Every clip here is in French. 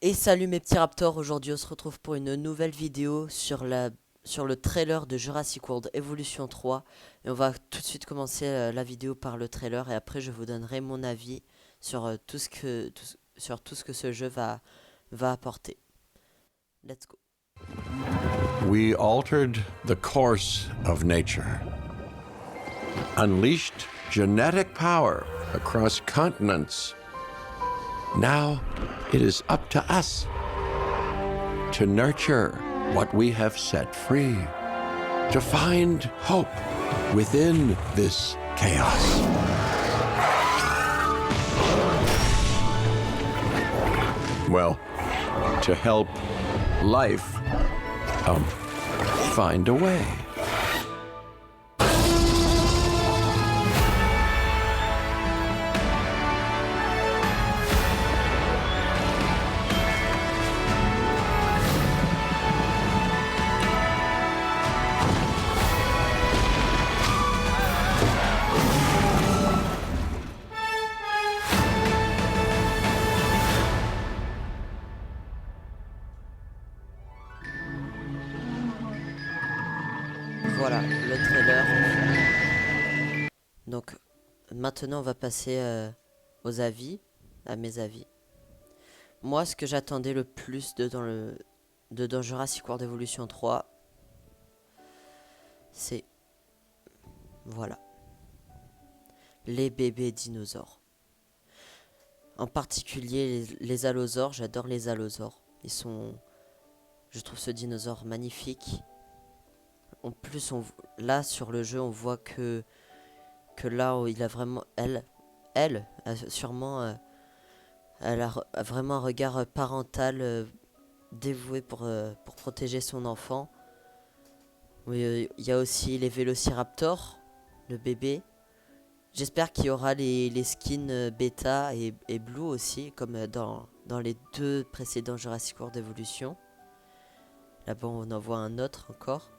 Et salut mes petits raptors, aujourd'hui on se retrouve pour une nouvelle vidéo sur le trailer de Jurassic World Evolution 3. Et on va tout de suite commencer la vidéo par le trailer et après je vous donnerai mon avis sur sur tout ce que ce jeu va apporter. Let's go. We altered the course of nature, unleashed genetic power across continents. Now it is up to us to nurture what we have set free, to find hope within this chaos. Well, to help life find a way. Voilà le trailer. Donc maintenant on va passer aux avis, à mes avis. Moi ce que j'attendais le plus dans Jurassic World Evolution 3, c'est voilà, les bébés dinosaures. En particulier les allosaures, j'adore les allosaures. Je trouve ce dinosaure magnifique. En plus, là sur le jeu, on voit que là, il a vraiment, elle a sûrement, a vraiment un regard parental dévoué pour protéger son enfant. Oui, il y a aussi les vélociraptors, le bébé. J'espère qu'il y aura les skins bêta et blue aussi, comme dans les deux précédents Jurassic World Evolution. Là-bas, on en voit un autre encore.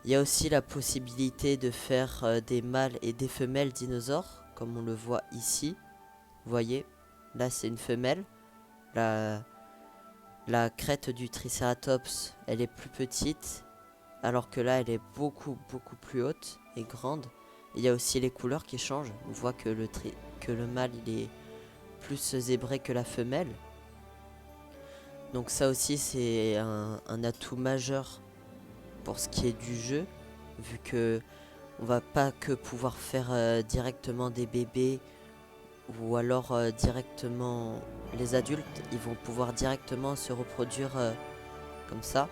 Il y a aussi la possibilité de faire des mâles et des femelles dinosaures, comme on le voit ici. Vous voyez, là c'est une femelle. La crête du Triceratops, elle est plus petite, alors que là elle est beaucoup plus haute et grande. Il y a aussi les couleurs qui changent. On voit que le mâle il est plus zébré que la femelle. Donc ça aussi c'est un atout majeur pour ce qui est du jeu, vu que on va pas que pouvoir faire directement des bébés ou alors directement les adultes, ils vont pouvoir directement se reproduire comme ça.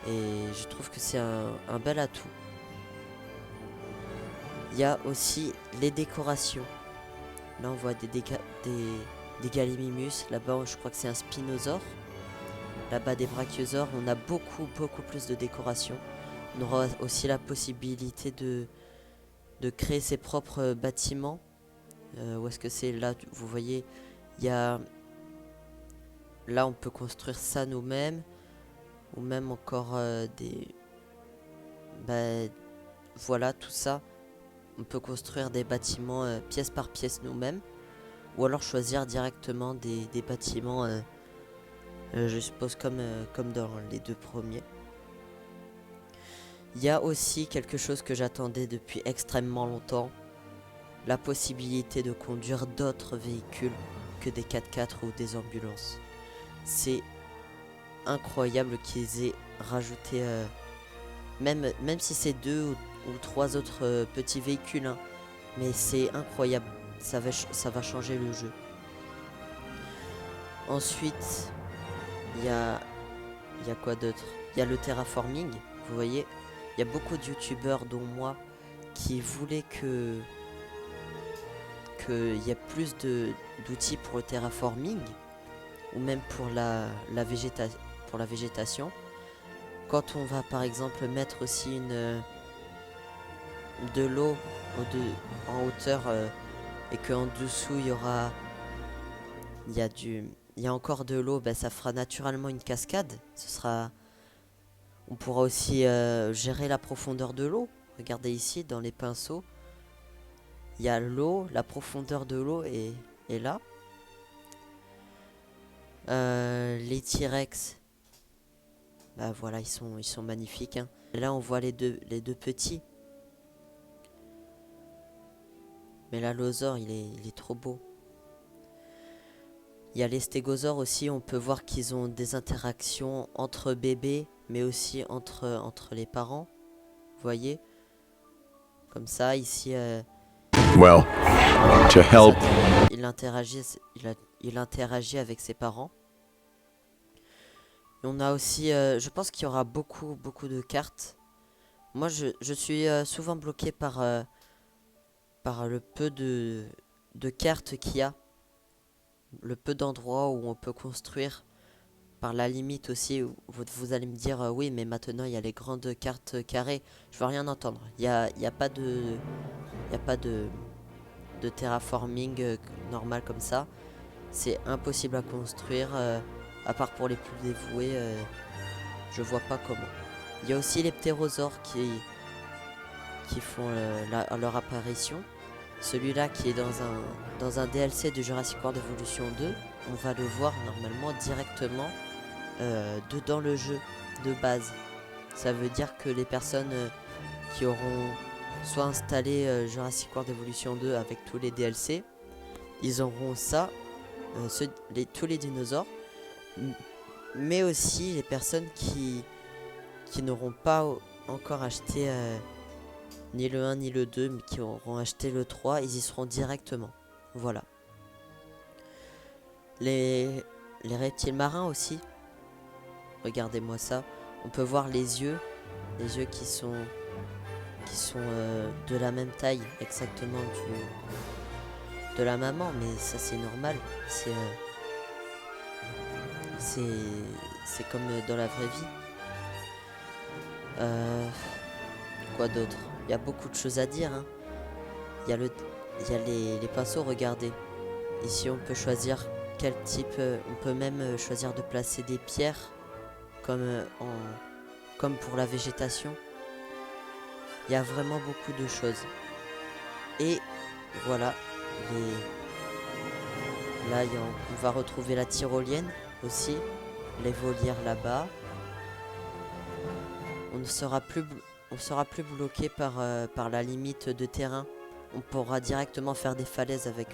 Et je trouve que c'est un bel atout. Il y a aussi les décorations. Là on voit des Gallimimus, là-bas je crois que c'est un Spinosaure. Là-bas des Brachiosaures, on a beaucoup plus de décorations. On aura aussi la possibilité de créer ses propres bâtiments. Où est-ce que c'est là? Vous voyez, il y a... Là, on peut construire ça nous-mêmes. Ou même encore des... Bah, voilà, tout ça. On peut construire des bâtiments pièce par pièce nous-mêmes. Ou alors choisir directement des bâtiments, je suppose, comme dans les deux premiers. Il y a aussi quelque chose que j'attendais depuis extrêmement longtemps. La possibilité de conduire d'autres véhicules que des 4x4 ou des ambulances. C'est incroyable qu'ils aient rajouté, même si c'est deux ou trois autres petits véhicules, hein, mais c'est incroyable, ça va changer le jeu. Ensuite, il y a quoi d'autre? Il y a le terraforming, vous voyez, il y a beaucoup de youtubeurs dont moi qui voulaient qu'il y ait plus d'outils pour le terraforming ou même pour la végétation. Quand on va par exemple mettre aussi de l'eau en hauteur et qu'en dessous il y a encore de l'eau, ça fera naturellement une cascade. On pourra aussi gérer la profondeur de l'eau. Regardez ici dans les pinceaux. Il y a l'eau, la profondeur de l'eau est là. Les T-Rex, bah voilà, ils sont magnifiques, hein. Là, on voit les deux petits. Mais l'allosaure, il est trop beau. Il y a les stégosaures aussi, on peut voir qu'ils ont des interactions entre bébés, mais aussi entre les parents. Vous voyez? Comme ça, ici, Well, to help. il interagit avec ses parents. Et on a aussi, je pense qu'il y aura beaucoup de cartes. Moi, je suis souvent bloqué par le peu de cartes qu'il y a. Le peu d'endroits où on peut construire. Par la limite aussi, où vous allez me dire, oui, mais maintenant, il y a les grandes cartes carrées. Je veux rien entendre. Il y a pas de terraforming normal comme ça. C'est impossible à construire, à part pour les plus dévoués, je vois pas comment. Il y a aussi les ptérosaures qui font leur apparition. Celui-là qui est dans un DLC de Jurassic World Evolution 2, on va le voir normalement directement dans le jeu de base. Ça veut dire que les personnes qui auront soit installé Jurassic World Evolution 2 avec tous les DLC, ils auront ça, tous les dinosaures, mais aussi les personnes qui n'auront pas encore acheté ni le 1 ni le 2, mais qui auront acheté le 3, ils y seront directement. Voilà. Les reptiles marins aussi. Regardez-moi ça. On peut voir les yeux qui sont de la même taille exactement de la maman, mais ça c'est normal. C'est comme dans la vraie vie. Quoi d'autre? Il y a beaucoup de choses à dire, hein. Il y a les pinceaux, regardez. Ici on peut choisir quel type, on peut même choisir de placer des pierres comme, comme pour la végétation. Il y a vraiment beaucoup de choses. Et voilà, là on va retrouver la tyrolienne aussi, les volières là-bas. On ne sera plus bloqué par la limite de terrain. On pourra directement faire des falaises avec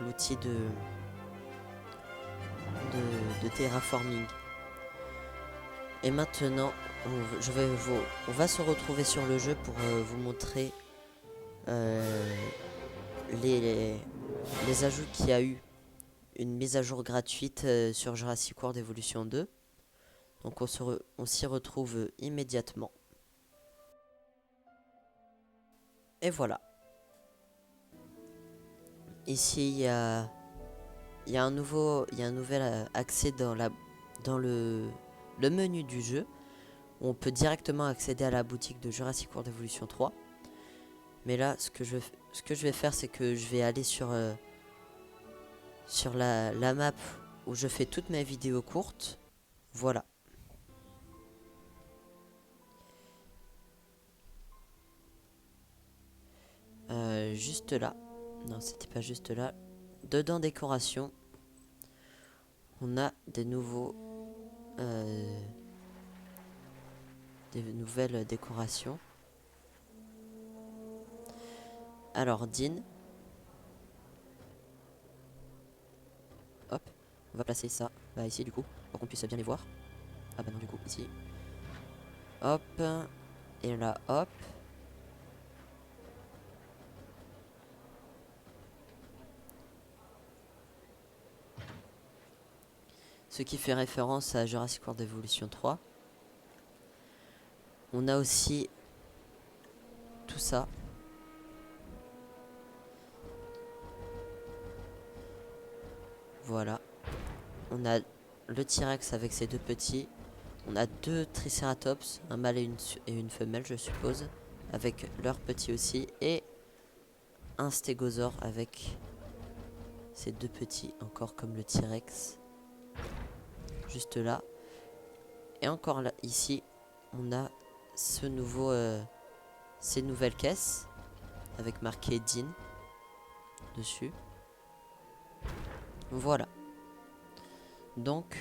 l'outil de terraforming. Et maintenant, on va se retrouver sur le jeu pour vous montrer les ajouts qu'il y a eu. Une mise à jour gratuite sur Jurassic World Evolution 2. Donc on s'y retrouve immédiatement. Et voilà. Ici il y a un nouvel accès dans le menu du jeu. Où on peut directement accéder à la boutique de Jurassic World Evolution 3. Mais là, ce que je vais faire, c'est que je vais aller sur la map où je fais toutes mes vidéos courtes. Voilà. Juste là. Non, c'était pas juste là. Dedans décoration, on a des nouvelles décorations. Alors Dean. Hop, on va placer ça ici du coup, pour qu'on puisse bien les voir. Ah bah non, du coup, ici. Hop, et là, hop. Ce qui fait référence à Jurassic World Evolution 3. On a aussi tout ça. Voilà. On a le T-Rex avec ses deux petits. On a deux Triceratops, un mâle et une femelle, je suppose, avec leurs petits aussi. Et un stégosaure avec ses deux petits, encore comme le T-Rex. Juste là. Et encore là, ici, on a ces nouvelles caisses avec marqué Dean dessus. Voilà. Donc,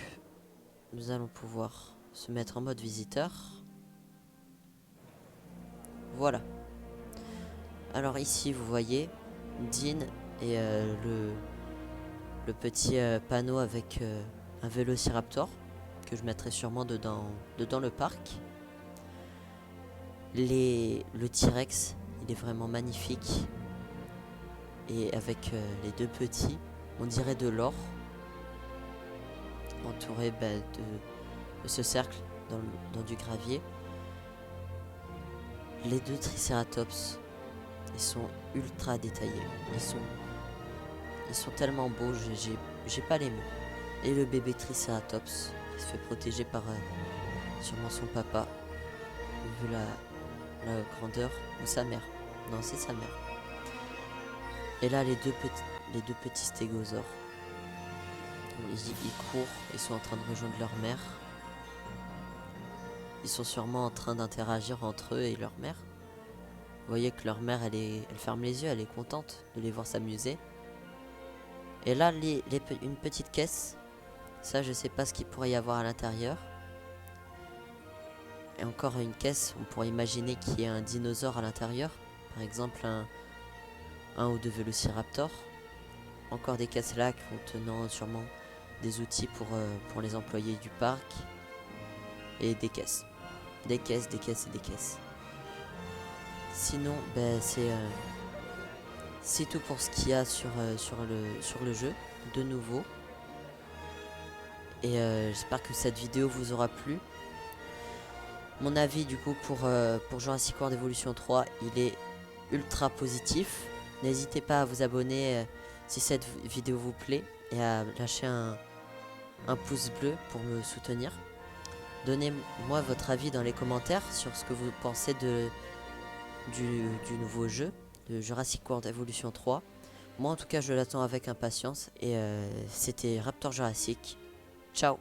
nous allons pouvoir se mettre en mode visiteur. Voilà. Alors ici, vous voyez Dean et le petit panneau avec un vélociraptor que je mettrai sûrement dedans le parc. Le T-Rex, il est vraiment magnifique. Et avec les deux petits, on dirait de l'or. Entouré de ce cercle dans du gravier. Les deux Triceratops, ils sont ultra détaillés. Ils sont tellement beaux, j'ai pas les mots. Et le bébé Triceratops qui se fait protéger par sûrement son papa, vu la grandeur, ou sa mère. Non, c'est sa mère. Et là, les deux petits stégosaures. Ils courent, ils sont en train de rejoindre leur mère. Ils sont sûrement en train d'interagir entre eux et leur mère. Vous voyez que leur mère, elle ferme les yeux, elle est contente de les voir s'amuser. Et là, une petite caisse. Ça, je sais pas ce qu'il pourrait y avoir à l'intérieur. Et encore une caisse, on pourrait imaginer qu'il y ait un dinosaure à l'intérieur. Par exemple, un ou deux vélociraptors. Encore des caisses là contenant sûrement des outils pour les employés du parc. Et des caisses. Des caisses, des caisses et des caisses. Sinon, ben, c'est tout pour ce qu'il y a sur le jeu, de nouveau. Et j'espère que cette vidéo vous aura plu. Mon avis du coup pour Jurassic World Evolution 3, il est ultra positif. N'hésitez pas à vous abonner si cette vidéo vous plaît et à lâcher un pouce bleu pour me soutenir. Donnez-moi votre avis dans les commentaires sur ce que vous pensez du nouveau jeu, de Jurassic World Evolution 3. Moi en tout cas je l'attends avec impatience et c'était Raptor Jurassic. Ciao.